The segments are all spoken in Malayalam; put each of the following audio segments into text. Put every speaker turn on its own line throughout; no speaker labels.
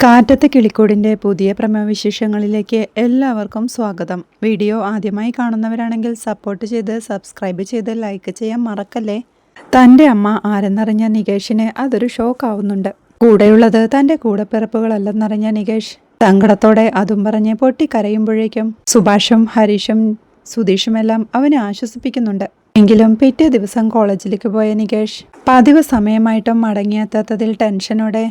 കാറ്റത്ത് കിളിക്കൂടിൻ്റെ പുതിയ പ്രമേയവിശേഷങ്ങളിലേക്ക് എല്ലാവർക്കും സ്വാഗതം. വീഡിയോ ആദ്യമായി കാണുന്നവരാണെങ്കിൽ സപ്പോർട്ട് ചെയ്ത് സബ്സ്ക്രൈബ് ചെയ്ത് ലൈക്ക് ചെയ്യാൻ മറക്കല്ലേ. തൻ്റെ അമ്മ ആരെന്നറിഞ്ഞ നികേഷിന് അതൊരു ഷോക്കാവുന്നുണ്ട്. കൂടെയുള്ളത് തൻ്റെ കൂടപ്പിറപ്പുകളല്ലെന്നറിഞ്ഞ നികേഷ് സങ്കടത്തോടെ അതും പറഞ്ഞ് പൊട്ടിക്കരയുമ്പോഴേക്കും സുഭാഷും ഹരീഷും സുധീഷുമെല്ലാം അവനെ ആശ്വസിപ്പിക്കുന്നുണ്ട്. എങ്കിലും പിറ്റേ ദിവസം കോളേജിലേക്ക് പോയ നികേഷ് പതിവ് സമയമായിട്ടും മടങ്ങിയെത്താത്തതിൽ ടെൻഷനോടെ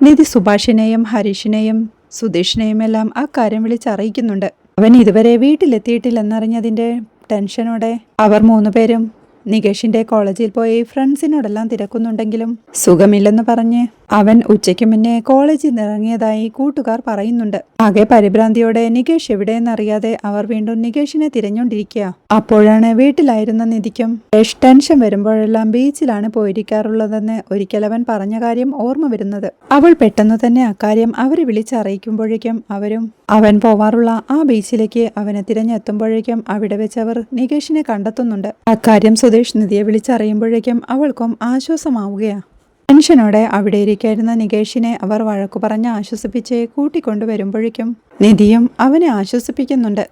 നിധി സുഭാഷിനെയും ഹരീഷിനെയും സുധീഷിനെയും എല്ലാം അക്കാര്യം വിളിച്ചറിയിക്കുന്നുണ്ട്. അവൻ ഇതുവരെ വീട്ടിലെത്തിയിട്ടില്ലെന്നറിഞ്ഞതിൻ്റെ ടെൻഷനോടെ അവർ മൂന്നുപേരും നികേഷിന്റെ കോളേജിൽ പോയി ഫ്രണ്ട്സിനോടെല്ലാം തിരക്കുന്നുണ്ടെങ്കിലും സുഖമില്ലെന്ന് പറഞ്ഞ് അവൻ ഉച്ചയ്ക്ക് മുന്നേ കോളേജിൽ ഇറങ്ങിയതായി കൂട്ടുകാർ പറയുന്നുണ്ട്. ആകെ പരിഭ്രാന്തിയോടെ നികേഷ് എവിടെയെന്നറിയാതെ അവർ വീണ്ടും നികേഷിനെ തിരഞ്ഞുകൊണ്ടിരിക്കുക. അപ്പോഴാണ് വീട്ടിലായിരുന്ന നിധിക്കും ടെൻഷൻ വരുമ്പോഴെല്ലാം ബീച്ചിലാണ് പോയിരിക്കാറുള്ളതെന്ന് ഒരിക്കൽ അവൻ പറഞ്ഞ കാര്യം ഓർമ്മ വരുന്നത്. അവൾ പെട്ടെന്ന് തന്നെ അക്കാര്യം അവരെ വിളിച്ചറിയിക്കുമ്പോഴേക്കും അവൻ പോവാറുള്ള ആ ബീച്ചിലേക്ക് അവനെ തിരഞ്ഞെത്തുമ്പോഴേക്കും അവിടെ വെച്ച് അവർ നികേഷിനെ കണ്ടെത്തുന്നുണ്ട്. അക്കാര്യം സുധീഷ് നിധിയെ വിളിച്ചറിയുമ്പോഴേക്കും അവൾക്കും ആശ്വാസമാവുകയാ. ടെൻഷനോടെ അവിടെ ഇരിക്കായിരുന്ന നികേഷിനെ അവർ വഴക്കു പറഞ്ഞ് ആശ്വസിപ്പിച്ച് കൂട്ടിക്കൊണ്ടുവരുമ്പോഴേക്കും നിധിയും അവനെ ആശ്വസിപ്പിക്കുന്നുണ്ട്.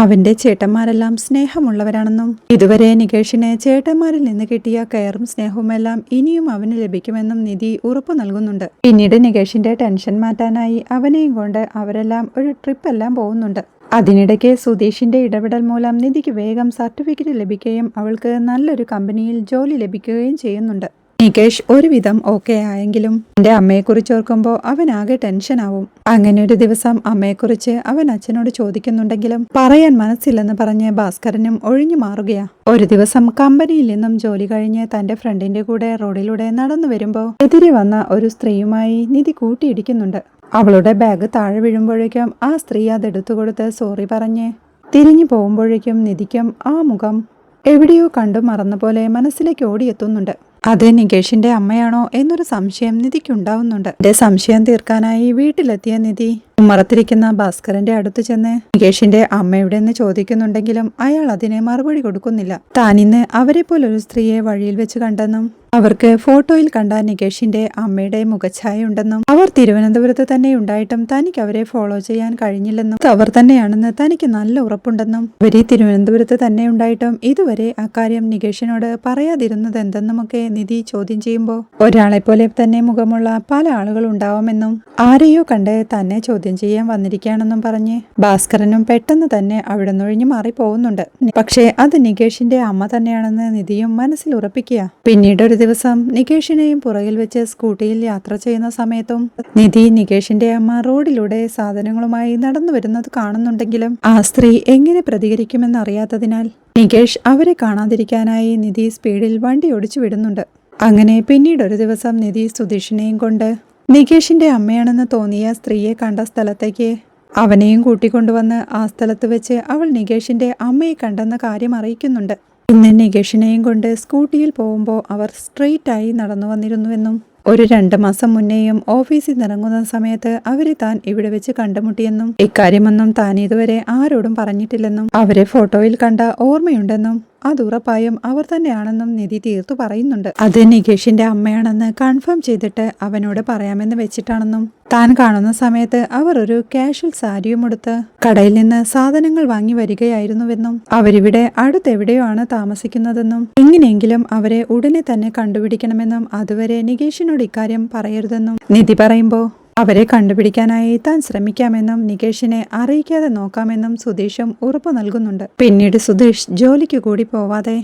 അവന്റെ ചേട്ടന്മാരെല്ലാം സ്നേഹമുള്ളവരാണെന്നും ഇതുവരെ നികേഷിന് ചേട്ടന്മാരിൽ നിന്ന് കിട്ടിയ കെയറും സ്നേഹവുമെല്ലാം ഇനിയും അവന് ലഭിക്കുമെന്നും നിധി ഉറപ്പു നൽകുന്നുണ്ട്. പിന്നീട് നികേഷിന്റെ ടെൻഷൻ മാറ്റാനായി അവനെയും കൊണ്ട് അവരെല്ലാം ഒരു ട്രിപ്പ് എല്ലാം പോകുന്നുണ്ട്. അതിനിടയ്ക്ക് സുധീഷിന്റെ ഇടപെടൽ മൂലം നിധിക്ക് വേഗം സർട്ടിഫിക്കറ്റ് ലഭിക്കുകയും അവൾക്ക് നല്ലൊരു കമ്പനിയിൽ ജോലി ലഭിക്കുകയും ചെയ്യുന്നുണ്ട്. നികേഷ് ഒരുവിധം ഓക്കെ ആയെങ്കിലും എന്റെ അമ്മയെക്കുറിച്ച് ഓർക്കുമ്പോൾ അവനാകെ ടെൻഷനാവും. അങ്ങനെ ഒരു ദിവസം അമ്മയെക്കുറിച്ച് അവൻ അച്ഛനോട് ചോദിക്കുന്നുണ്ടെങ്കിലും പറയാൻ മനസ്സില്ലെന്ന് പറഞ്ഞ് ഭാസ്കരനും ഒഴിഞ്ഞു മാറുകയാ. ഒരു ദിവസം കമ്പനിയിൽ നിന്നും ജോലി കഴിഞ്ഞ് തന്റെ ഫ്രണ്ടിന്റെ കൂടെ റോഡിലൂടെ നടന്നു വരുമ്പോൾ എതിരെ വന്ന ഒരു സ്ത്രീയുമായി നിധി കൂട്ടിയിടിക്കുന്നുണ്ട്. അവളുടെ ബാഗ് താഴെ വീഴുമ്പോഴേക്കും ആ സ്ത്രീ അതെടുത്തു കൊടുത്ത് സോറി പറഞ്ഞ് തിരിഞ്ഞു പോകുമ്പോഴേക്കും നിധിക്കും ആ മുഖം എവിടെയോ കണ്ടു മറന്ന പോലെ മനസ്സിലേക്ക് ഓടിയെത്തുന്നുണ്ട്. അത് നികേഷിന്റെ അമ്മയാണോ എന്നൊരു സംശയം നിധിക്കുണ്ടാവുന്നുണ്ട്. എന്റെ സംശയം തീർക്കാനായി വീട്ടിലെത്തിയ നിധി ഉമ്മറത്തിരിക്കുന്ന ഭാസ്കരന്റെ അടുത്ത് ചെന്ന് നികേഷിന്റെ അമ്മ എവിടെയെന്ന് ചോദിക്കുന്നുണ്ടെങ്കിലും അയാൾ അതിന് മറുപടി കൊടുക്കുന്നില്ല. താനിന്ന് അവരെ പോലൊരു സ്ത്രീയെ വഴിയിൽ വെച്ച് കണ്ടെന്നും അവർക്ക് ഫോട്ടോയിൽ കണ്ട നികേഷിന്റെ അമ്മയുടെ മുഖഛായ ഉണ്ടെന്നും അവർ തിരുവനന്തപുരത്ത് തന്നെ ഉണ്ടായിട്ടും തനിക്ക് അവരെ ഫോളോ ചെയ്യാൻ കഴിഞ്ഞില്ലെന്നും അവർ തന്നെയാണെന്ന് തനിക്ക് നല്ല ഉറപ്പുണ്ടെന്നും അവര് തിരുവനന്തപുരത്ത് തന്നെ ഉണ്ടായിട്ടും ഇതുവരെ അക്കാര്യം നികേഷിനോട് പറയാതിരുന്നത് എന്തെന്നുമൊക്കെ നിധി ചോദ്യം ചെയ്യുമ്പോൾ ഒരാളെ പോലെ തന്നെ മുഖമുള്ള പല ആളുകൾ ഉണ്ടാവുമെന്നും ആരെയോ കണ്ട് തന്നെ ചോദ്യം ചെയ്യാൻ വന്നിരിക്കുകയാണെന്നും പറഞ്ഞ് ഭാസ്കരനും പെട്ടെന്ന് തന്നെ അവിടെ നിന്നൊഴിഞ്ഞു മാറി പോകുന്നുണ്ട്. പക്ഷേ അത് നികേഷിന്റെ അമ്മ തന്നെയാണെന്ന് നിധിയും മനസ്സിൽ ഉറപ്പിക്കുക. പിന്നീട് ഒരു ദിവസം നികേഷിനെയും പുറകിൽ വെച്ച് സ്കൂട്ടിയിൽ യാത്ര ചെയ്യുന്ന സമയത്തും നിധി നികേഷിന്റെ അമ്മ റോഡിലൂടെ സാധനങ്ങളുമായി നടന്നു വരുന്നത് കാണുന്നുണ്ടെങ്കിലും ആ സ്ത്രീ എങ്ങനെ പ്രതികരിക്കുമെന്നറിയാത്തതിനാൽ നികേഷ് അവരെ കാണാതിരിക്കാനായി നിധി സ്പീഡിൽ വണ്ടി ഓടിച്ചു വിടുന്നുണ്ട്. അങ്ങനെ പിന്നീട് ഒരു ദിവസം നിധി സുധീഷിനെയും കൊണ്ട് നികേഷിന്റെ അമ്മയാണെന്ന് തോന്നിയ സ്ത്രീയെ കണ്ട സ്ഥലത്തേക്ക് അവനെയും കൂട്ടിക്കൊണ്ടുവന്ന് ആ സ്ഥലത്ത് വെച്ച് അവൾ നികേഷിന്റെ അമ്മയെ കണ്ടെന്ന കാര്യം അറിയിക്കുന്നുണ്ട്. ഇന്ന് നികേഷിനെയും കൊണ്ട് സ്കൂട്ടിയിൽ പോകുമ്പോൾ അവർ സ്ട്രെയിറ്റ് ആയി നടന്നു വന്നിരുന്നുവെന്നും ഒരു 2 മാസം മുന്നേയും ഓഫീസിൽ നിറങ്ങുന്ന സമയത്ത് അവരെ താൻ ഇവിടെ വെച്ച് കണ്ടുമുട്ടിയെന്നും ഇക്കാര്യമൊന്നും താൻ ഇതുവരെ ആരോടും പറഞ്ഞിട്ടില്ലെന്നും അവരെ ഫോട്ടോയിൽ കണ്ട ഓർമ്മയുണ്ടെന്നും അത് ഉറപ്പായും അവർ തന്നെയാണെന്നും നിധി തീർത്തു പറയുന്നുണ്ട്. അത് നികേഷിന്റെ അമ്മയാണെന്ന് കൺഫേം ചെയ്തിട്ട് അവനോട് പറയാമെന്ന് വെച്ചിട്ടാണെന്നും താൻ കാണുന്ന സമയത്ത് അവർ ഒരു കാഷ്വൽ സാരിയും ഉടുത്ത് കടയിൽ നിന്ന് സാധനങ്ങൾ വാങ്ങി വരികയായിരുന്നുവെന്നും അവരിവിടെ അടുത്തെവിടെയോ ആണ് താമസിക്കുന്നതെന്നും എങ്ങനെയെങ്കിലും അവരെ ഉടനെ തന്നെ കണ്ടുപിടിക്കണമെന്നും അതുവരെ നികേഷിനോട് ഇക്കാര്യം പറയരുതെന്നും നിധി പറയുമ്പോൾ അവരെ കണ്ടുപിടിക്കാനായി താൻ ശ്രമിക്കാമെന്നും നികേഷിനെ അറിയിക്കാതെ നോക്കാമെന്നും സുധീഷും ഉറപ്പു നൽകുന്നുണ്ട്. പിന്നീട് സുധീഷ് ജോലിക്ക് കൂടി പോവാതെ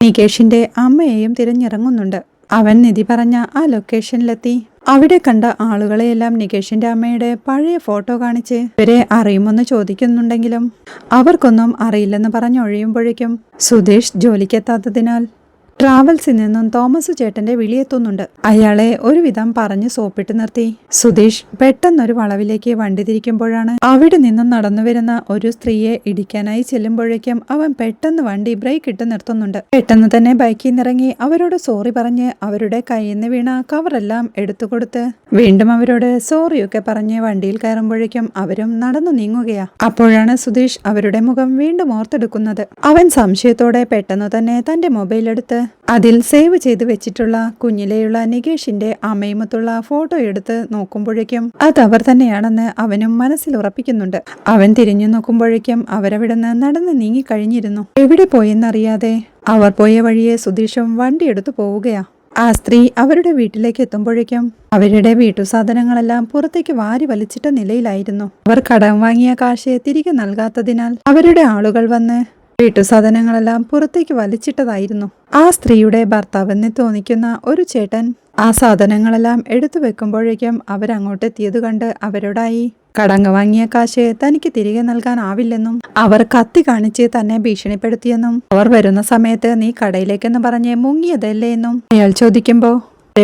നികേഷിന്റെ അമ്മയെയും തിരഞ്ഞിറങ്ങുന്നുണ്ട്. അവൻ നിധി പറഞ്ഞ ആ ലൊക്കേഷനിലെത്തി അവിടെ കണ്ട ആളുകളെയെല്ലാം നികേഷിന്റെ അമ്മയുടെ പഴയ ഫോട്ടോ കാണിച്ച് ഇവരെ അറിയുമെന്ന് ചോദിക്കുന്നുണ്ടെങ്കിലും അവർക്കൊന്നും അറിയില്ലെന്ന് പറഞ്ഞൊഴിയുമ്പോഴേക്കും സുധീഷ് ജോലിക്കെത്താത്തതിനാൽ ട്രാവൽസിൽ നിന്നും തോമസ് ചേട്ടന്റെ വിളിയെത്തുന്നുണ്ട്. അയാളെ ഒരുവിധം പറഞ്ഞു സോപ്പിട്ട് നിർത്തി സുധീഷ് പെട്ടെന്നൊരു വളവിലേക്ക് വണ്ടി തിരിക്കുമ്പോഴാണ് അവിടെ നിന്നും നടന്നു വരുന്ന ഒരു സ്ത്രീയെ ഇടിക്കാനായി ചെല്ലുമ്പോഴേക്കും അവൻ പെട്ടെന്ന് വണ്ടി ബ്രേക്ക് ഇട്ട് നിർത്തുന്നുണ്ട്. പെട്ടെന്ന് തന്നെ ബൈക്കിൽ നിന്നിറങ്ങി അവരോട് സോറി പറഞ്ഞ് അവരുടെ കയ്യിൽ നിന്ന് വീണ കവറെല്ലാം എടുത്തുകൊടുത്ത് വീണ്ടും അവരോട് സോറിയൊക്കെ പറഞ്ഞ് വണ്ടിയിൽ കയറുമ്പോഴേക്കും അവരും നടന്നു നീങ്ങുകയാ. അപ്പോഴാണ് സുധീഷ് അവരുടെ മുഖം വീണ്ടും ഓർത്തെടുക്കുന്നത്. അവൻ സംശയത്തോടെ പെട്ടെന്ന് തന്നെ തന്റെ മൊബൈൽ എടുത്ത് അതിൽ സേവ് ചെയ്ത് വെച്ചിട്ടുള്ള കുഞ്ഞിലെയുള്ള നികേഷിന്റെ അമ്മയുമൊത്തുള്ള ഫോട്ടോ എടുത്ത് നോക്കുമ്പോഴേക്കും അത് അവർ തന്നെയാണെന്ന് അവനും മനസ്സിൽ ഉറപ്പിക്കുന്നുണ്ട്. അവൻ തിരിഞ്ഞു നോക്കുമ്പോഴേക്കും അവരവിടുന്ന് നടന്ന് നീങ്ങിക്കഴിഞ്ഞിരുന്നു. എവിടെ പോയെന്നറിയാതെ അവർ പോയ വഴിയെ സുധീഷും വണ്ടി എടുത്തു പോവുകയാ. ആ സ്ത്രീ അവരുടെ വീട്ടിലേക്ക് എത്തുമ്പോഴേക്കും അവരുടെ വീട്ടുസാധനങ്ങളെല്ലാം പുറത്തേക്ക് വാരി വലിച്ചിട്ട നിലയിലായിരുന്നു. അവർ കടം വാങ്ങിയ കാശ് തിരികെ നൽകാത്തതിനാൽ അവരുടെ ആളുകൾ വന്ന് വീട്ടുസാധനങ്ങളെല്ലാം പുറത്തേക്ക് വലിച്ചിട്ടതായിരുന്നു. ആ സ്ത്രീയുടെ ഭർത്താവെന്ന് തോന്നിക്കുന്ന ഒരു ചേട്ടൻ ആ സാധനങ്ങളെല്ലാം എടുത്തു വെക്കുമ്പോഴേക്കും അവരങ്ങോട്ടെത്തിയത് കണ്ട് അവരോടായി കടങ്ങ വാങ്ങിയ കാശ് തനിക്ക് തിരികെ നൽകാനാവില്ലെന്നും അവർ കത്തി കാണിച്ച് തന്നെ ഭീഷണിപ്പെടുത്തിയെന്നും അവർ വരുന്ന സമയത്ത് നീ കടയിലേക്കെന്ന് പറഞ്ഞ് മുങ്ങിയതല്ലേ എന്നും അയാൾ ചോദിക്കുമ്പോ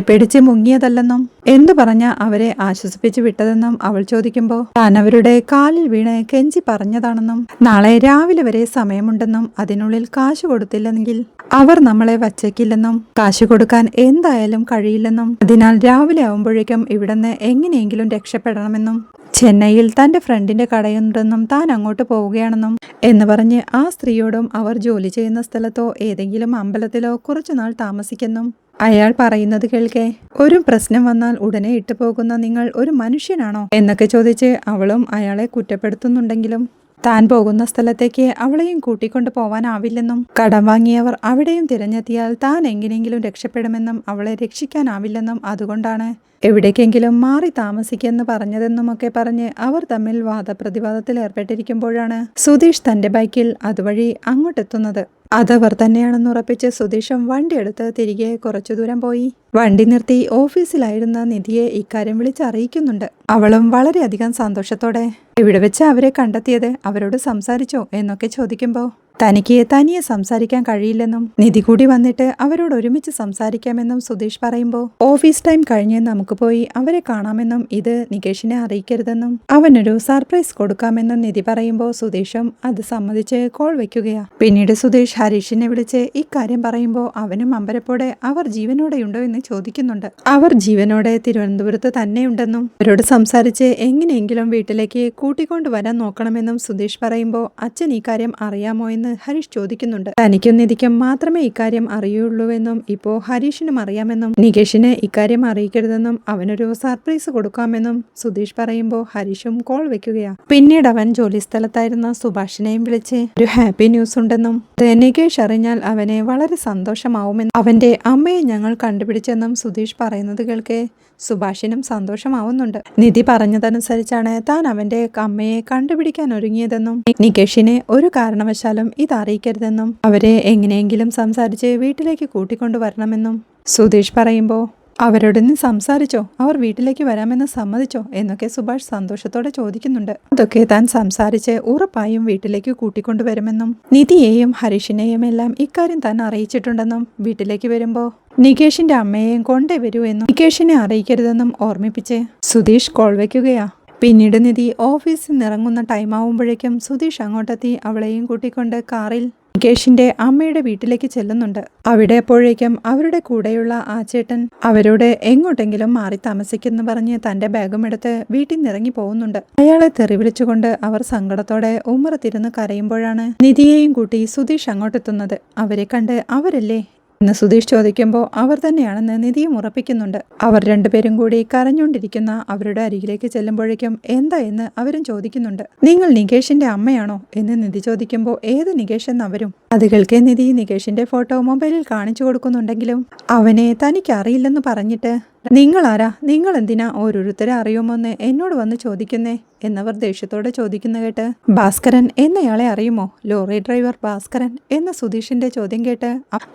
പിടിച്ച് മുങ്ങിയതല്ലെന്നും എന്തു പറഞ്ഞ അവരെ ആശ്വസിപ്പിച്ചു വിട്ടതെന്നും അവൾ ചോദിക്കുമ്പോൾ താൻ അവരുടെ കാലിൽ വീണ് കെഞ്ചി പറഞ്ഞതാണെന്നും നാളെ രാവിലെ വരെ സമയമുണ്ടെന്നും അതിനുള്ളിൽ കാശ് കൊടുത്തില്ലെങ്കിൽ അവർ നമ്മളെ വച്ചേക്കില്ലെന്നും കാശ് കൊടുക്കാൻ എന്തായാലും കഴിയില്ലെന്നും അതിനാൽ രാവിലെ ആവുമ്പോഴേക്കും ഇവിടുന്ന് എങ്ങനെയെങ്കിലും രക്ഷപ്പെടണമെന്നും ചെന്നൈയിൽ തന്റെ ഫ്രണ്ടിന്റെ കടയുണ്ടെന്നും താൻ അങ്ങോട്ട് പോവുകയാണെന്നും എന്ന് പറഞ്ഞ് ആ സ്ത്രീയോടും അവർ ജോലി ചെയ്യുന്ന സ്ഥലത്തോ ഏതെങ്കിലും അമ്പലത്തിലോ കുറച്ചുനാൾ താമസിക്കെന്നും അയാൾ പറയുന്നത് കേൾക്കെ ഒരു പ്രശ്നം വന്നാൽ ഉടനെ ഇട്ടുപോകുന്ന നിങ്ങൾ ഒരു മനുഷ്യനാണോ എന്നൊക്കെ ചോദിച്ച് അവളും അയാളെ കുറ്റപ്പെടുത്തുന്നുണ്ടെങ്കിലും താൻ പോകുന്ന സ്ഥലത്തേക്ക് അവളെയും കൂട്ടിക്കൊണ്ടു പോവാനാവില്ലെന്നും കടം വാങ്ങിയവർ അവിടെയും തിരഞ്ഞെത്തിയാൽ താൻ എങ്ങനെയെങ്കിലും രക്ഷപ്പെടുമെന്നും അവളെ രക്ഷിക്കാനാവില്ലെന്നും അതുകൊണ്ടാണ് എവിടേക്കെങ്കിലും മാറി താമസിക്കെന്ന് പറഞ്ഞതെന്നുമൊക്കെ പറഞ്ഞ് അവർ തമ്മിൽ വാദപ്രതിവാദത്തിൽ ഏർപ്പെട്ടിരിക്കുമ്പോഴാണ് സുധീഷ് തന്റെ ബൈക്കിൽ അതുവഴി അങ്ങോട്ടെത്തുന്നത്. അതവർ തന്നെയാണെന്ന് ഉറപ്പിച്ച് സുധീഷും വണ്ടിയെടുത്ത് തിരികെ കുറച്ചു ദൂരം പോയി. വണ്ടി നിർത്തി ഓഫീസിലായിരുന്ന നിധിയെ ഇക്കാര്യം വിളിച്ചറിയിക്കുന്നുണ്ട്. അവളും വളരെയധികം സന്തോഷത്തോടെ ഇവിടെ വെച്ച് അവരെ കണ്ടെത്തിയത് അവരോട് സംസാരിച്ചോ എന്നൊക്കെ ചോദിക്കുമ്പോൾ തനിക്ക് തനിയെ സംസാരിക്കാൻ കഴിയില്ലെന്നും നിധി കൂടി വന്നിട്ട് അവരോട് ഒരുമിച്ച് സംസാരിക്കാമെന്നും സുധീഷ് പറയുമ്പോൾ ഓഫീസ് ടൈം കഴിഞ്ഞ് നമുക്ക് പോയി അവരെ കാണാമെന്നും ഇത് നികേഷിനെ അറിയിക്കരുതെന്നും അവനൊരു സർപ്രൈസ് കൊടുക്കാമെന്നും നിധി പറയുമ്പോൾ സുധീഷും അത് സമ്മതിച്ച് കോൾ വെക്കുകയാ. പിന്നീട് സുധീഷ് ഹരീഷിനെ വിളിച്ച് ഇക്കാര്യം പറയുമ്പോൾ അവനും അമ്പരപ്പോടെ അവർ ജീവനോടെയുണ്ടോ എന്ന് ചോദിക്കുന്നുണ്ട്. അവർ ജീവനോടെ തിരുവനന്തപുരത്ത് തന്നെയുണ്ടെന്നും അവരോട് സംസാരിച്ച് എങ്ങനെയെങ്കിലും വീട്ടിലേക്ക് കൂട്ടിക്കൊണ്ടുവരാൻ നോക്കണമെന്നും സുധീഷ് പറയുമ്പോൾ അച്ഛൻ ഈ കാര്യം അറിയാമോ എന്ന് ഹരീഷ് ചോദിക്കുന്നുണ്ട്. തനിക്കും നിധിക്കും മാത്രമേ ഇക്കാര്യം അറിയുള്ളൂവെന്നും ഇപ്പോ ഹരീഷിനും അറിയാമെന്നും നികേഷിന് ഇക്കാര്യം അറിയിക്കരുതെന്നും അവനൊരു സർപ്രൈസ് കൊടുക്കാമെന്നും സുധീഷ് പറയുമ്പോൾ ഹരീഷും കോൾ വെക്കുകയാ. പിന്നീട് അവൻ ജോലി സ്ഥലത്തായിരുന്ന സുഭാഷിനെയും വിളിച്ച് ഒരു ഹാപ്പി ന്യൂസ് ഉണ്ടെന്നും നികേഷ് അറിഞ്ഞാൽ അവനെ വളരെ സന്തോഷമാവുമെന്നും അവന്റെ അമ്മയെ ഞങ്ങൾ കണ്ടുപിടിച്ചെന്നും സുധീഷ് പറയുന്നത് കേൾക്കെ സുഭാഷിനും സന്തോഷമാവുന്നുണ്ട്. നിധി പറഞ്ഞതനുസരിച്ചാണ് താൻ അവന്റെ അമ്മയെ കണ്ടുപിടിക്കാൻ ഒരുങ്ങിയതെന്നും നികേഷിനെ ഒരു കാരണവശാലും ഇതറിയിക്കരുതെന്നും അവരെ എങ്ങനെയെങ്കിലും സംസാരിച്ച് വീട്ടിലേക്ക് കൂട്ടിക്കൊണ്ടുവരണമെന്നും സുധീഷ് പറയുമ്പോൾ അവരോട് നീ സംസാരിച്ചോ, അവർ വീട്ടിലേക്ക് വരാമെന്ന് സമ്മതിച്ചോ എന്നൊക്കെ സുഭാഷ് സന്തോഷത്തോടെ ചോദിക്കുന്നുണ്ട്. അതൊക്കെ താൻ സംസാരിച്ച് ഉറപ്പായും വീട്ടിലേക്ക് കൂട്ടിക്കൊണ്ടുവരുമെന്നും നിധിയെയും ഹരീഷിനെയും എല്ലാം ഇക്കാര്യം താൻ അറിയിച്ചിട്ടുണ്ടെന്നും വീട്ടിലേക്ക് വരുമ്പോൾ നികേഷിന്റെ അമ്മയെയും കൊണ്ടേ വരൂ എന്നും നികേഷിനെ അറിയിക്കരുതെന്നും ഓർമ്മിപ്പിച്ച് സുധീഷ് കോൾ വയ്ക്കുകയാ. പിന്നീട് നിധി ഓഫീസിൽ നിന്നിറങ്ങുന്ന ടൈം ആവുമ്പോഴേക്കും സുധീഷ് അങ്ങോട്ടെത്തി അവളെയും കൂട്ടിക്കൊണ്ട് കാറിൽ നികേഷിന്റെ അമ്മയുടെ വീട്ടിലേക്ക് ചെല്ലുന്നുണ്ട്. അവിടെ അപ്പോഴേക്കും അവരുടെ കൂടെയുള്ള ആ ചേട്ടൻ അവരോട് എങ്ങോട്ടെങ്കിലും മാറി താമസിക്കെന്ന് പറഞ്ഞ് തന്റെ ബാഗും എടുത്ത് വീട്ടിൽ നിന്നിറങ്ങി പോകുന്നുണ്ട്. അയാളെ തെറിവിളിച്ചുകൊണ്ട് അവർ സങ്കടത്തോടെ ഉമ്മറത്തിരുന്ന് കരയുമ്പോഴാണ് നിധിയെയും കൂട്ടി സുധീഷ് അങ്ങോട്ടെത്തുന്നത്. അവരെ കണ്ട് അവരല്ലേ എന്ന് സുധീഷ് ചോദിക്കുമ്പോൾ അവർ തന്നെയാണെന്ന് നിധിയും ഉറപ്പിക്കുന്നുണ്ട്. അവർ രണ്ടുപേരും കൂടി കരഞ്ഞുകൊണ്ടിരിക്കുന്ന അവരുടെ അരികിലേക്ക് ചെല്ലുമ്പോഴേക്കും എന്താ എന്ന് അവരും ചോദിക്കുന്നുണ്ട്. നിങ്ങൾ നികേഷിന്റെ അമ്മയാണോ എന്ന് നിധി ചോദിക്കുമ്പോൾ ഏത് നികേഷ് എന്ന് അവരും. അത് കേൾക്കെ നിധി നികേഷിന്റെ ഫോട്ടോ മൊബൈലിൽ കാണിച്ചു കൊടുക്കുന്നുണ്ടെങ്കിലും അവനെ തനിക്ക് അറിയില്ലെന്ന് പറഞ്ഞിട്ട് നിങ്ങളാരാ, നിങ്ങൾ എന്തിനാ ഓരോരുത്തരെ അറിയുമോന്ന് എന്നോട് വന്ന് ചോദിക്കുന്നേ എന്നവർ ദേഷ്യത്തോടെ ചോദിക്കുന്ന കേട്ട് ഭാസ്കരൻ എന്നയാളെ അറിയുമോ, ലോറി ഡ്രൈവർ ഭാസ്കരൻ എന്ന സുധീഷിന്റെ ചോദ്യം കേട്ട്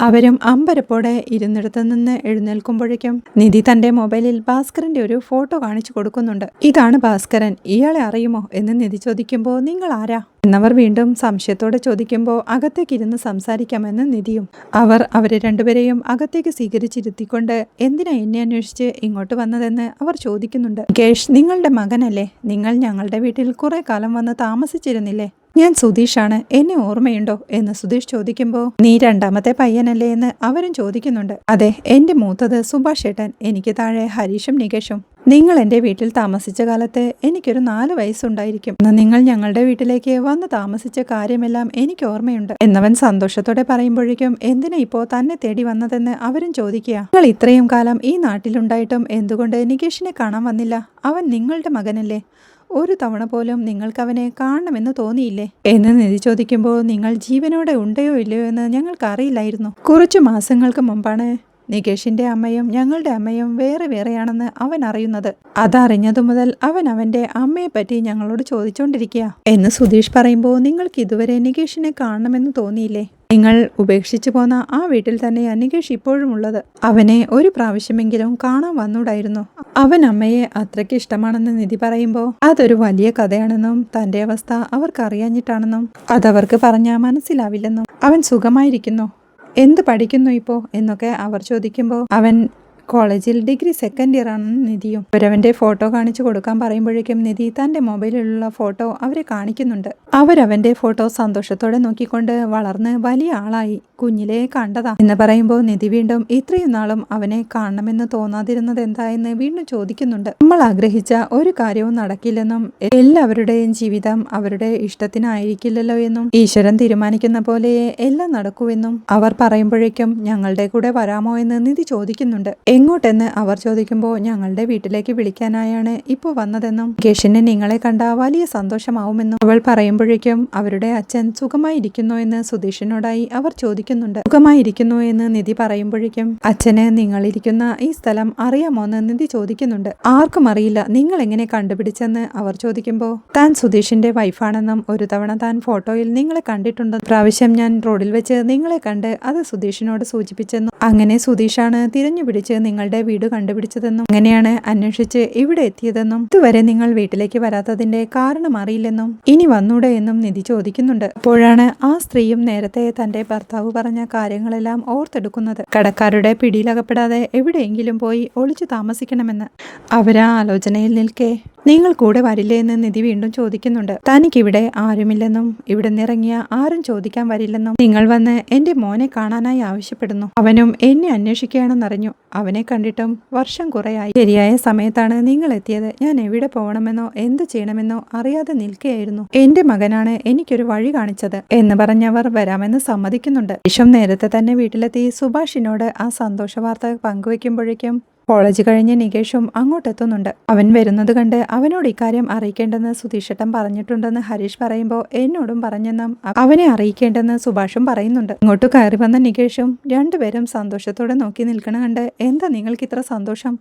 അവരും അമ്പരപ്പോടെ ഇരുന്നിടത്ത് നിന്ന് എഴുന്നേൽക്കുമ്പോഴേക്കും നിധി തന്റെ മൊബൈലിൽ ഭാസ്കരന്റെ ഒരു ഫോട്ടോ കാണിച്ചു കൊടുക്കുന്നുണ്ട്. ഇതാണ് ഭാസ്കരൻ, ഇയാളെ അറിയുമോ എന്ന് നിധി ചോദിക്കുമ്പോൾ നിങ്ങൾ ആരാ എന്നവർ വീണ്ടും സംശയത്തോടെ ചോദിക്കുമ്പോൾ അകത്തേക്ക് ഇരുന്ന് സംസാരിക്കാമെന്ന് നിധിയും. അവരെ രണ്ടുപേരെയും അകത്തേക്ക് സ്വീകരിച്ചിരുത്തിക്കൊണ്ട് എന്തിനാ എന്നെ അന്വേഷിച്ച് ഇങ്ങോട്ട് വന്നതെന്ന് അവർ ചോദിക്കുന്നുണ്ട്. നികേഷ് നിങ്ങളുടെ മകനല്ലേ, നിങ്ങൾ ഞങ്ങളുടെ വീട്ടിൽ കുറെ കാലം വന്ന് താമസിച്ചിരുന്നില്ലേ ഞാൻ സുധീഷാണ്, എന്നെ ഓർമ്മയുണ്ടോ എന്ന് സുധീഷ് ചോദിക്കുമ്പോൾ നീ രണ്ടാമത്തെ പയ്യനല്ലേ എന്ന് അവരും ചോദിക്കുന്നുണ്ട്. അതെ, എന്റെ മൂത്തത് സുഭാഷ് ഏട്ടൻ, എനിക്ക് താഴെ ഹരീഷും നികേഷും. നിങ്ങൾ എൻ്റെ വീട്ടിൽ താമസിച്ച കാലത്ത് എനിക്കൊരു 4 വയസ്സുണ്ടായിരിക്കും. അന്ന് നിങ്ങൾ ഞങ്ങളുടെ വീട്ടിലേക്ക് വന്ന് താമസിച്ച കാര്യമെല്ലാം എനിക്ക് ഓർമ്മയുണ്ട് എന്നവൻ സന്തോഷത്തോടെ പറയുമ്പോഴേക്കും എന്തിനാ ഇപ്പോൾ തന്നെ തേടി വന്നതെന്ന് അവരും ചോദിക്കുക. നിങ്ങൾ ഇത്രയും കാലം ഈ നാട്ടിലുണ്ടായിട്ടും എന്തുകൊണ്ട് നികേഷിനെ കാണാൻ വന്നില്ല? അവൻ നിങ്ങളുടെ മകനല്ലേ? ഒരു തവണ പോലും നിങ്ങൾക്ക് അവനെ കാണണമെന്ന് തോന്നിയില്ലേ എന്ന് നിധി ചോദിക്കുമ്പോൾ നിങ്ങൾ ജീവനോടെ ഉണ്ടയോ ഇല്ലയോ എന്ന് ഞങ്ങൾക്ക് അറിയില്ലായിരുന്നു. കുറച്ചു മാസങ്ങൾക്ക് മുമ്പാണ് നികേഷിന്റെ അമ്മയും ഞങ്ങളുടെ അമ്മയും വേറെ വേറെയാണെന്ന് അവൻ അറിയുന്നത്. അതറിഞ്ഞതു മുതൽ അവൻ അവന്റെ അമ്മയെ പറ്റി ഞങ്ങളോട് ചോദിച്ചുകൊണ്ടിരിക്കുക എന്ന് സുധീഷ് പറയുമ്പോൾ നിങ്ങൾക്ക് ഇതുവരെ നികേഷിനെ കാണണമെന്ന് തോന്നിയില്ലേ? നിങ്ങൾ ഉപേക്ഷിച്ചു പോന്ന ആ വീട്ടിൽ തന്നെയാ നികേഷ് ഇപ്പോഴും ഉള്ളത്. അവനെ ഒരു പ്രാവശ്യമെങ്കിലും കാണാൻ വന്നൂടായിരുന്നു. അവൻ അമ്മയെ അത്രയ്ക്ക് ഇഷ്ടമാണെന്ന് നിധി പറയുമ്പോൾ അതൊരു വലിയ കഥയാണെന്നും തന്റെ അവസ്ഥ അവർക്ക് അറിയാഞ്ഞിട്ടാണെന്നും അതവർക്ക് പറഞ്ഞാൽ മനസ്സിലാവില്ലെന്നും അവൻ സുഖമായിരിക്കുന്നു, എന്ത് പഠിക്കുന്നു ഇപ്പോ എന്നൊക്കെ അവർ ചോദിക്കുമ്പോൾ അവൻ കോളേജിൽ ഡിഗ്രി 2nd ഇയർ ആണെന്ന് നിധിയും. അവരവന്റെ ഫോട്ടോ കാണിച്ചു കൊടുക്കാൻ പറയുമ്പോഴേക്കും നിധി തന്റെ മൊബൈലിലുള്ള ഫോട്ടോ അവരെ കാണിക്കുന്നുണ്ട്. അവരവന്റെ ഫോട്ടോ സന്തോഷത്തോടെ നോക്കിക്കൊണ്ട് വളർന്ന് വലിയ ആളായി, കുഞ്ഞിലേ കണ്ടതാ എന്ന് പറയുമ്പോൾ നിധി വീണ്ടും ഇത്രയും നാളും അവനെ കാണണമെന്ന് തോന്നാതിരുന്നത് എന്താ എന്ന് വീണ്ടും ചോദിക്കുന്നുണ്ട്. നമ്മൾ ആഗ്രഹിച്ച ഒരു കാര്യവും നടക്കില്ലെന്നും എല്ലാവരുടെയും ജീവിതം അവരുടെ ഇഷ്ടത്തിനായിരിക്കില്ലല്ലോ എന്നും ഈശ്വരൻ തീരുമാനിക്കുന്ന പോലെയേ എല്ലാം നടക്കൂവെന്നും അവർ പറയുമ്പോഴേക്കും ഞങ്ങളുടെ കൂടെ വരാമോ എന്ന് നിധി ചോദിക്കുന്നുണ്ട്. എങ്ങോട്ടെന്ന് അവർ ചോദിക്കുമ്പോൾ ഞങ്ങളുടെ വീട്ടിലേക്ക് വിളിക്കാനായാണ് ഇപ്പോൾ വന്നതെന്നും കേഷിന് നിങ്ങളെ കണ്ട വലിയ സന്തോഷമാവുമെന്നും അവൾ പറയുമ്പോഴേക്കും അവരുടെ അച്ഛൻ സുഖമായിരിക്കുന്നു എന്ന് സുധീഷിനോടായി അവർ ചോദിക്കുന്നുണ്ട്. സുഖമായിരിക്കുന്നു എന്ന് നിധി പറയുമ്പോഴേക്കും അച്ഛന് നിങ്ങളിരിക്കുന്ന ഈ സ്ഥലം അറിയാമോ എന്ന് നിധി ചോദിക്കുന്നുണ്ട്. ആർക്കും അറിയില്ല, നിങ്ങൾ എങ്ങനെ കണ്ടുപിടിച്ചെന്ന് അവർ ചോദിക്കുമ്പോൾ താൻ സുധീഷിന്റെ വൈഫാണെന്നും ഒരു തവണ താൻ ഫോട്ടോയിൽ നിങ്ങളെ കണ്ടിട്ടുണ്ടെന്നും പ്രാവശ്യം ഞാൻ റോഡിൽ വെച്ച് നിങ്ങളെ കണ്ട് അത് സുധീഷിനോട് സൂചിപ്പിച്ചെന്നും അങ്ങനെ സുധീഷാണ് തിരഞ്ഞു പിടിച്ച് നിങ്ങളുടെ വീട് കണ്ടുപിടിച്ചതെന്നും അങ്ങനെയാണ് അന്വേഷിച്ച് ഇവിടെ എത്തിയതെന്നും ഇതുവരെ നിങ്ങൾ വീട്ടിലേക്ക് വരാത്തതിന്റെ കാരണം അറിയില്ലെന്നും ഇനി വന്നൂടെ എന്നും നിധി ചോദിക്കുന്നുണ്ട്. അപ്പോഴാണ് ആ സ്ത്രീയും നേരത്തെ തന്റെ ഭർത്താവ് പറഞ്ഞ കാര്യങ്ങളെല്ലാം ഓർത്തെടുക്കുന്നത്. കടക്കാരുടെ പിടിയിലകപ്പെടാതെ എവിടെയെങ്കിലും പോയി ഒളിച്ചു താമസിക്കണമെന്ന് അവരാ ആലോചനയിൽ നിൽക്കെ നിങ്ങൾ കൂടെ വരില്ലേ എന്ന് നിധി വീണ്ടും ചോദിക്കുന്നുണ്ട്. തനിക്കിവിടെ ആരുമില്ലെന്നും ഇവിടെ നിറങ്ങിയ ആരും ചോദിക്കാൻ വരില്ലെന്നും നിങ്ങൾ വന്ന് എന്റെ മോനെ കാണാനായി ആവശ്യപ്പെടുന്നു. അവനും എന്നെ അന്വേഷിക്കുകയാണെന്നറിഞ്ഞു. അവനെ കണ്ടിട്ടും വർഷം കുറയായി. ശരിയായ സമയത്താണ് നിങ്ങൾ എത്തിയത്. ഞാൻ എവിടെ പോകണമെന്നോ എന്ത് ചെയ്യണമെന്നോ അറിയാതെ നിൽക്കുകയായിരുന്നു. എന്റെ മകനാണ് എനിക്കൊരു വഴി കാണിച്ചത് എന്ന് പറഞ്ഞവർ വരാമെന്ന് സമ്മതിക്കുന്നുണ്ട്. വിഷം നേരത്തെ തന്നെ വീട്ടിലെത്തി സുഭാഷിനോട് ആ സന്തോഷ വാർത്ത പങ്കുവെക്കുമ്പോഴേക്കും കോളേജ് കഴിഞ്ഞ് നികേഷും അങ്ങോട്ടെത്തുന്നുണ്ട്. അവൻ വരുന്നത് കണ്ട് അവനോട് ഇക്കാര്യം അറിയിക്കേണ്ടെന്ന് സുധീഷേട്ടൻ പറഞ്ഞിട്ടുണ്ടെന്ന് ഹരീഷ് പറയുമ്പോൾ എന്നോടും പറഞ്ഞെന്നും അവനെ അറിയിക്കേണ്ടെന്ന് സുഭാഷും പറയുന്നുണ്ട്. ഇങ്ങോട്ട് കയറി വന്ന നികേഷും രണ്ടുപേരും സന്തോഷത്തോടെ നോക്കി നിൽക്കണ കണ്ട് എന്താ നിങ്ങൾക്ക് ഇത്ര സന്തോഷം,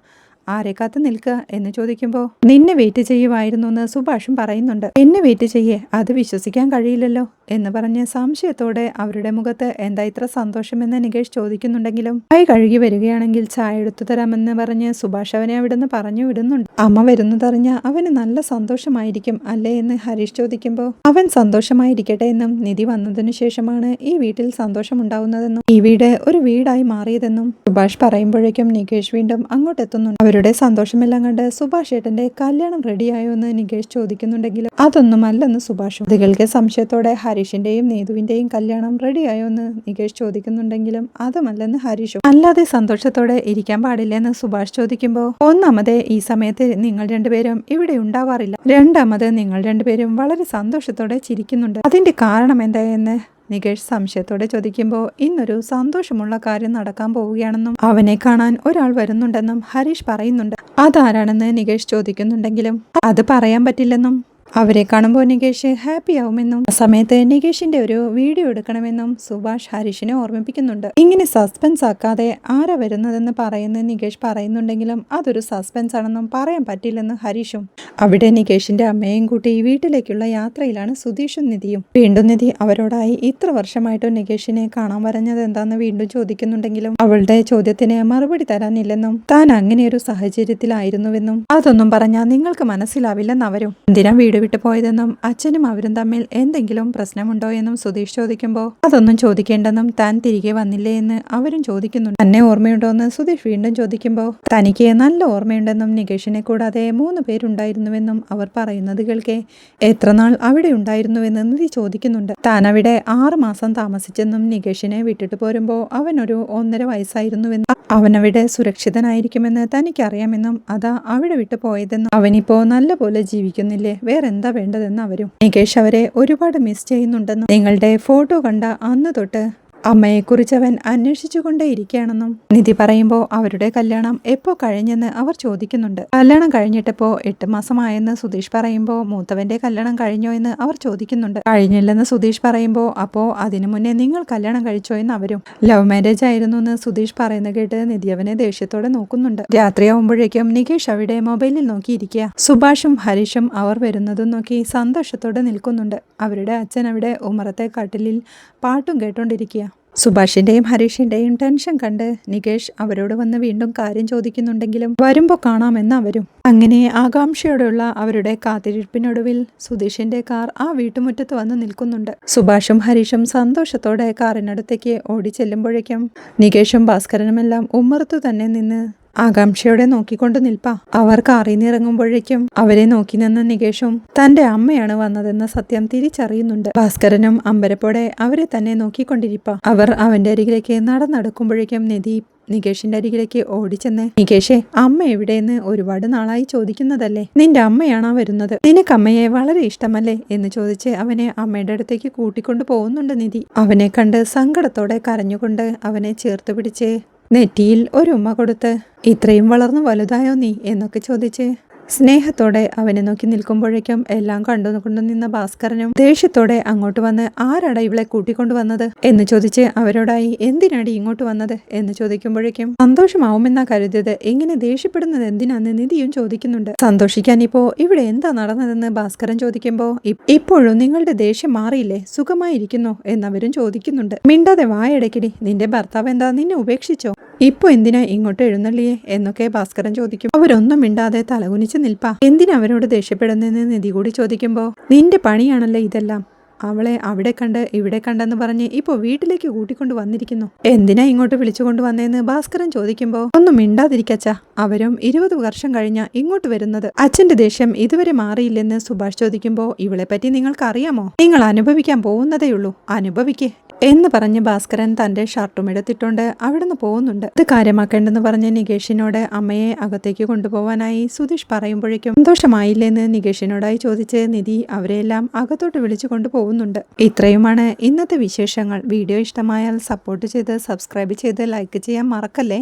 ആരെ കാത്ത് നിൽക്കുക എന്ന് ചോദിക്കുമ്പോൾ നിന്നെ വെയിറ്റ് ചെയ്യുമായിരുന്നു എന്ന് സുഭാഷും പറയുന്നുണ്ട്. എന്നെ വെയിറ്റ് ചെയ്യേ, അത് വിശ്വസിക്കാൻ കഴിയില്ലല്ലോ എന്ന് പറഞ്ഞ് സംശയത്തോടെ അവരുടെ മുഖത്ത് എന്താ ഇത്ര സന്തോഷമെന്ന് നികേഷ് ചോദിക്കുന്നുണ്ടെങ്കിലും കൈ കഴുകി വരികയാണെങ്കിൽ ചായ എടുത്തു തരാമെന്ന് പറഞ്ഞ് സുഭാഷ് അവനെ അവിടുന്ന് പറഞ്ഞു വിടുന്നുണ്ട്. അമ്മ വരുന്നതറിഞ്ഞ അവന് നല്ല സന്തോഷമായിരിക്കും അല്ലേ എന്ന് ഹരീഷ് ചോദിക്കുമ്പോൾ അവൻ സന്തോഷമായിരിക്കട്ടെ എന്നും നിധി വന്നതിനു ശേഷമാണ് ഈ വീട്ടിൽ സന്തോഷമുണ്ടാവുന്നതെന്നും ഈ വീട് ഒരു വീടായി മാറിയതെന്നും സുഭാഷ് പറയുമ്പോഴേക്കും നികേഷ് വീണ്ടും അങ്ങോട്ടെത്തുന്നുണ്ട്. അവരുടെ സന്തോഷമെല്ലാം കണ്ട് സുഭാഷ് ഏട്ടന്റെ കല്യാണം റെഡിയായോ എന്ന് നികേഷ് ചോദിക്കുന്നുണ്ടെങ്കിലും അതൊന്നും അല്ലെന്ന് സുഭാഷും. പ്രതികൾക്ക് സംശയത്തോടെ ഹരീഷിന്റെയും നീതുവിന്റെയും കല്യാണം റെഡിയായോ എന്ന് നികേഷ് ചോദിക്കുന്നുണ്ടെങ്കിലും അതുമല്ലെന്ന് ഹരീഷും. അല്ലാതെ സന്തോഷത്തോടെ ഇരിക്കാൻ പാടില്ലെന്ന് സുഭാഷ് ചോദിക്കുമ്പോൾ ഒന്നാമത് ഈ സമയത്ത് നിങ്ങൾ രണ്ടുപേരും ഇവിടെ ഉണ്ടാവാറില്ല, രണ്ടാമത് നിങ്ങൾ രണ്ടുപേരും വളരെ സന്തോഷത്തോടെ ചിരിക്കുന്നുണ്ട്. അതിന്റെ കാരണം എന്തായെന്ന് നികേഷ് സംശയത്തോടെ ചോദിക്കുമ്പോൾ ഇന്നൊരു സന്തോഷമുള്ള കാര്യം നടക്കാൻ പോവുകയാണെന്നും അവനെ കാണാൻ ഒരാൾ വരുന്നുണ്ടെന്നും ഹരീഷ് പറയുന്നുണ്ട്. അതാരാണെന്ന് നികേഷ് ചോദിക്കുന്നുണ്ടെങ്കിലും അത് പറയാൻ പറ്റില്ലെന്നും അവരെ കാണുമ്പോൾ നികേഷ് ഹാപ്പി ആവുമെന്നും ആ സമയത്ത് നികേഷിന്റെ ഒരു വീഡിയോ എടുക്കണമെന്നും സുഭാഷ് ഹരീഷിനെ ഓർമ്മിപ്പിക്കുന്നുണ്ട്. ഇങ്ങനെ സസ്പെൻസ് ആക്കാതെ ആരാ വരുന്നതെന്ന് പറയുന്ന നികേഷ് പറയുന്നുണ്ടെങ്കിലും അതൊരു സസ്പെൻസ് ആണെന്നും പറയാൻ പറ്റില്ലെന്ന് ഹരീഷും. അവിടെ നികേഷിന്റെ അമ്മയും കൂട്ടി വീട്ടിലേക്കുള്ള യാത്രയിലാണ് സുധീഷും നിധിയും. വീണ്ടും നിധി അവരോടായി ഇത്ര വർഷമായിട്ടും നികേഷിനെ കാണാൻ വരഞ്ഞത് എന്താന്ന് വീണ്ടും ചോദിക്കുന്നുണ്ടെങ്കിലും അവളുടെ ചോദ്യത്തിന് മറുപടി തരാനില്ലെന്നും താൻ അങ്ങനെയൊരു സാഹചര്യത്തിലായിരുന്നുവെന്നും അതൊന്നും പറഞ്ഞാൽ നിങ്ങൾക്ക് മനസ്സിലാവില്ലെന്ന് അവരും. എന്തിനാ വീഡിയോ വീട് വിട്ടു പോയതെന്നും അച്ഛനും അവരും തമ്മിൽ എന്തെങ്കിലും പ്രശ്നമുണ്ടോ എന്നും സുധീഷ് ചോദിക്കുമ്പോൾ അതൊന്നും ചോദിക്കേണ്ടെന്നും താൻ തിരികെ വന്നില്ലേ എന്ന് അവരും ചോദിക്കുന്നുണ്ട്. തന്നെ ഓർമ്മയുണ്ടോ എന്ന് സുധീഷ് വീണ്ടും ചോദിക്കുമ്പോൾ തനിക്ക് നല്ല ഓർമ്മയുണ്ടെന്നും നികേഷിനെ കൂടാതെ 3 പേരുണ്ടായിരുന്നുവെന്നും അവർ പറയുന്നത് കേൾക്കെ എത്ര നാൾ അവിടെ ഉണ്ടായിരുന്നുവെന്ന് നിധി ചോദിക്കുന്നുണ്ട്. താൻ അവിടെ 6 മാസം താമസിച്ചെന്നും നികേഷിനെ വിട്ടിട്ട് പോരുമ്പോൾ അവനൊരു 1.5 വയസ്സായിരുന്നുവെന്നും അവനവിടെ സുരക്ഷിതനായിരിക്കുമെന്ന് തനിക്കറിയാമെന്നും അതാ അവിടെ വിട്ടു പോയതെന്നും അവനിപ്പോ നല്ല പോലെ ജീവിക്കുന്നില്ലേ, വേറെന്താ വേണ്ടതെന്ന് അവരും. നികേഷ് അവരെ ഒരുപാട് മിസ് ചെയ്യുന്നുണ്ടെന്നും നിങ്ങളുടെ ഫോട്ടോ കണ്ട അന്ന് തൊട്ട് അമ്മയെക്കുറിച്ച് അവൻ അന്വേഷിച്ചുകൊണ്ടേയിരിക്കുകയാണെന്നും നിധി പറയുമ്പോൾ അവരുടെ കല്യാണം എപ്പോ കഴിഞ്ഞെന്ന് അവർ ചോദിക്കുന്നുണ്ട്. കല്യാണം കഴിഞ്ഞിട്ടിപ്പോ 8 മാസമായെന്ന് സുധീഷ് പറയുമ്പോൾ മൂത്തവന്റെ കല്യാണം കഴിഞ്ഞോ എന്ന് അവർ ചോദിക്കുന്നുണ്ട്. കഴിഞ്ഞില്ലെന്ന് സുധീഷ് പറയുമ്പോൾ അപ്പോ അതിനു മുന്നേ നിങ്ങൾ കല്യാണം കഴിച്ചോ എന്ന് അവരും. ലവ് മാരേജ് ആയിരുന്നു എന്ന് സുധീഷ് പറയുന്ന കേട്ട് നിധി അവനെ ദേഷ്യത്തോടെ നോക്കുന്നുണ്ട്. രാത്രിയാവുമ്പോഴേക്കും നികേഷ് അവിടെ മൊബൈലിൽ നോക്കിയിരിക്കുക. സുഭാഷും ഹരീഷും അവർ വരുന്നതും നോക്കി സന്തോഷത്തോടെ നിൽക്കുന്നുണ്ട്. അവരുടെ അച്ഛൻ അവിടെ ഉമ്മറത്തെ കട്ടിലിൽ പാട്ടും കേട്ടോണ്ടിരിക്കുക. സുഭാഷിന്റെയും ഹരീഷിന്റെയും ടെൻഷൻ കണ്ട് നികേഷ് അവരോട് വന്ന് വീണ്ടും കാര്യം ചോദിക്കുന്നുണ്ടെങ്കിലും വരുമ്പോൾ കാണാമെന്ന് അവരും. അങ്ങനെ ആകാംക്ഷയോടെയുള്ള അവരുടെ കാത്തിരിപ്പിനൊടുവിൽ സുധീഷിന്റെ കാർ ആ വീട്ടുമുറ്റത്ത് വന്ന് നിൽക്കുന്നുണ്ട്. സുഭാഷും ഹരീഷും സന്തോഷത്തോടെ കാറിനടുത്തേക്ക് ഓടി ചെല്ലുമ്പോഴേക്കും നികേഷും ഭാസ്കരനുമെല്ലാം ഉമ്മറത്തു തന്നെ നിന്ന് ആകാംക്ഷയോടെ നോക്കിക്കൊണ്ട് നിൽപ്പാ. അവർ കാറിൽ നിന്ന് ഇറങ്ങുമ്പോഴേക്കും അവരെ നോക്കി നിന്ന നികേഷും തന്റെ അമ്മയാണ് വന്നതെന്ന സത്യം തിരിച്ചറിയുന്നുണ്ട്. ഭാസ്കരനും അമ്പരപ്പോടെ അവരെ തന്നെ നോക്കിക്കൊണ്ടിരിപ്പാ. അവർ അവന്റെ അരികിലേക്ക് നടന്നടക്കുമ്പോഴേക്കും നിധി നികേഷിന്റെ അരികിലേക്ക് ഓടിച്ചെന്ന് നികേഷെ, അമ്മ എവിടെയെന്ന് ഒരുപാട് നാളായി ചോദിക്കുന്നതല്ലേ, നിന്റെ അമ്മയാണോ വരുന്നത്, നിനക്ക് അമ്മയെ വളരെ ഇഷ്ടമല്ലേ എന്ന് ചോദിച്ച് അവനെ അമ്മയുടെ അടുത്തേക്ക് കൂട്ടിക്കൊണ്ടു പോകുന്നുണ്ട് നിധി. അവനെ കണ്ട് സങ്കടത്തോടെ കരഞ്ഞുകൊണ്ട് അവനെ ചേർത്ത് പിടിച്ച് നെറ്റിയിൽ ഒരു ഉമ്മ കൊടുത്ത് ഇത്രയും വളർന്നു വലുതായോ നീ എന്നൊക്കെ ചോദിച്ച് സ്നേഹത്തോടെ അവനെ നോക്കി നിൽക്കുമ്പോഴേക്കും എല്ലാം കണ്ടുകൊണ്ട് നിന്ന ഭാസ്കരനും ദേഷ്യത്തോടെ അങ്ങോട്ട് വന്ന് ആരാടാ ഇവളെ കൂട്ടിക്കൊണ്ടു വന്നത് എന്ന് ചോദിച്ച് അവരോടായി എന്തിനാടി ഇങ്ങോട്ട് വന്നത് എന്ന് ചോദിക്കുമ്പോഴേക്കും സന്തോഷമാവുമെന്നാ കരുതിയത്, ഇങ്ങനെ ദേഷ്യപ്പെടുന്നത് എന്തിനാന്ന് നിധിയും ചോദിക്കുന്നുണ്ട്. സന്തോഷിക്കാൻ ഇപ്പോ ഇവിടെ എന്താ നടന്നതെന്ന് ഭാസ്കരൻ ചോദിക്കുമ്പോ ഇപ്പോഴും നിങ്ങളുടെ ദേഷ്യം മാറിയില്ലേ, സുഖമായിരിക്കുന്നോ എന്നവരും ചോദിക്കുന്നുണ്ട്. മിണ്ടാതെ വായടക്കിടി, നിന്റെ ഭർത്താവ് എന്താ നിന്നെ ഉപേക്ഷിച്ചോ, ഇപ്പൊ എന്തിനാ ഇങ്ങോട്ട് എഴുന്നള്ളിയേ എന്നൊക്കെ ഭാസ്കരൻ ചോദിക്കും. അവരൊന്നും മിണ്ടാതെ തലകുനിച്ച് നിൽപ്പാ. എന്തിനാ അവരോട് ദേഷ്യപ്പെടുന്നെന്ന് നിധി കൂടി ചോദിക്കുമ്പോ നിന്റെ പണിയാണല്ലേ ഇതെല്ലാം, അവളെ അവിടെ കണ്ട് ഇവിടെ കണ്ടെന്ന് പറഞ്ഞ് ഇപ്പൊ വീട്ടിലേക്ക് കൂട്ടിക്കൊണ്ട് വന്നിരിക്കുന്നു, എന്തിനാ ഇങ്ങോട്ട് വിളിച്ചുകൊണ്ട് വന്നേന്ന് ഭാസ്കരൻ ചോദിക്കുമ്പോ ഒന്നും മിണ്ടാതിരിക്കച്ചാ, അവരും 20 വർഷം കഴിഞ്ഞാ ഇങ്ങോട്ട് വരുന്നത്, അച്ഛന്റെ ദേഷ്യം ഇതുവരെ മാറിയില്ലെന്ന് സുഭാഷ് ചോദിക്കുമ്പോ ഇവളെ പറ്റി നിങ്ങൾക്ക് അറിയാമോ, നിങ്ങൾ അനുഭവിക്കാൻ പോകുന്നതേയുള്ളൂ, അനുഭവിക്കേ എന്ന് പറഞ്ഞ് ഭാസ്കരൻ തന്റെ ഷർട്ടും എടുത്തിട്ടുണ്ട് അവിടുന്ന് പോകുന്നുണ്ട്. ഇത് കാര്യമാക്കേണ്ടെന്ന് പറഞ്ഞ് നികേഷിനോട് അമ്മയെ അകത്തേക്ക് കൊണ്ടുപോവാനായി സുധീഷ് പറയുമ്പോഴേക്കും സന്തോഷമായില്ലെന്ന് നികേഷിനോടായി ചോദിച്ച് നിധി അവരെല്ലാം അകത്തോട്ട് വിളിച്ചു കൊണ്ടുപോകുന്നുണ്ട്. ഇത്രയുമാണ് ഇന്നത്തെ വിശേഷങ്ങൾ. വീഡിയോ ഇഷ്ടമായാൽ സപ്പോർട്ട് ചെയ്ത് സബ്സ്ക്രൈബ് ചെയ്ത് ലൈക്ക് ചെയ്യാൻ മറക്കല്ലേ.